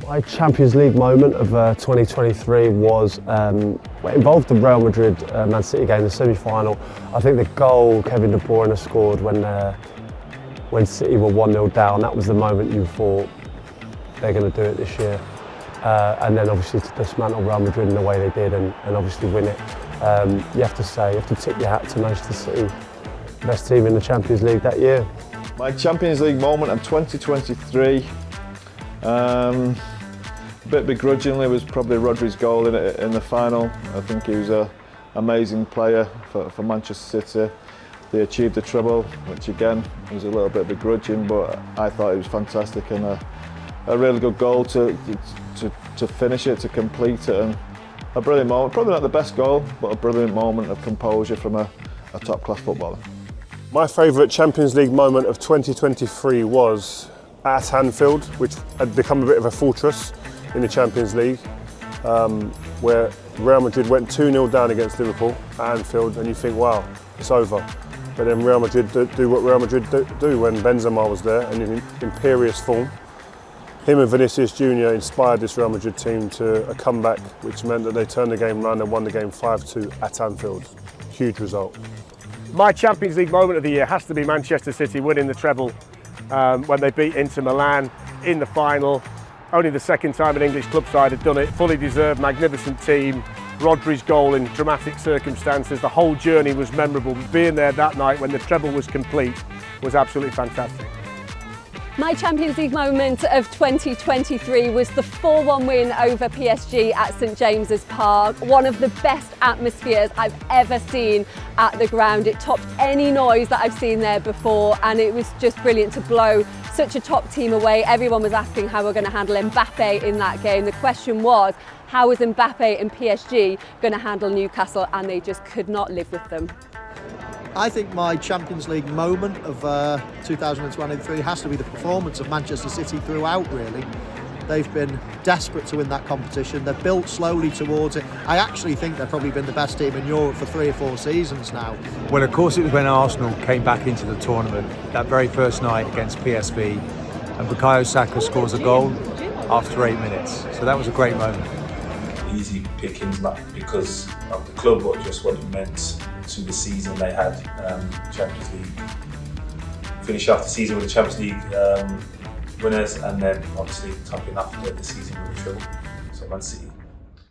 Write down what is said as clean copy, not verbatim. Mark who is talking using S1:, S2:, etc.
S1: My Champions League moment of 2023 was it involved the Real Madrid Man City game, the semi-final. I think the goal Kevin De Bruyne scored when City were 1-0 down, that was the moment you thought they're going to do it this year. And then obviously to dismantle Real Madrid in the way they did and obviously win it. You have to tip your hat to Manchester City, best team in the Champions League that year.
S2: My Champions League moment of 2023, a bit begrudgingly, was probably Rodri's goal in the final. I think he was an amazing player for Manchester City. They achieved the treble, which again was a little bit begrudging, but I thought it was fantastic and a really good goal to finish it, to complete it, and a brilliant moment. Probably not the best goal, but a brilliant moment of composure from a top-class footballer.
S3: My favourite Champions League moment of 2023 was at Anfield, which had become a bit of a fortress in the Champions League, where Real Madrid went 2-0 down against Liverpool at Anfield, and you think, wow, it's over. But then Real Madrid do what Real Madrid do when Benzema was there and in imperious form. Him and Vinicius Jr. inspired this Real Madrid team to a comeback, which meant that they turned the game around and won the game 5-2 at Anfield. Huge result.
S4: My Champions League moment of the year has to be Manchester City winning the treble when they beat Inter Milan in the final. Only the second time an English club side had done it. Fully deserved, magnificent team. Rodri's goal in dramatic circumstances. The whole journey was memorable. Being there that night when the treble was complete was absolutely fantastic.
S5: My Champions League moment of 2023 was the 4-1 win over PSG at St James's Park. One of the best atmospheres I've ever seen at the ground. It topped any noise that I've seen there before, and it was just brilliant to blow such a top team away. Everyone was asking how we're going to handle Mbappe in that game. The question was, how is Mbappe and PSG going to handle Newcastle? And they just could not live with them.
S6: I think my Champions League moment of 2023 has to be the performance of Manchester City throughout, really. They've been desperate to win that competition. They've built slowly towards it. I actually think they've probably been the best team in Europe for 3 or 4 seasons now.
S7: Well, of course, it was when Arsenal came back into the tournament, that very first night against PSV, and Bukayo Saka scores a goal after 8 minutes. So that was a great moment.
S8: Easy pickings, not because of the club, but just what it meant to the season they had. Champions League, finish off the season with the Champions League winners, and then obviously topping off the season with the treble. So Man City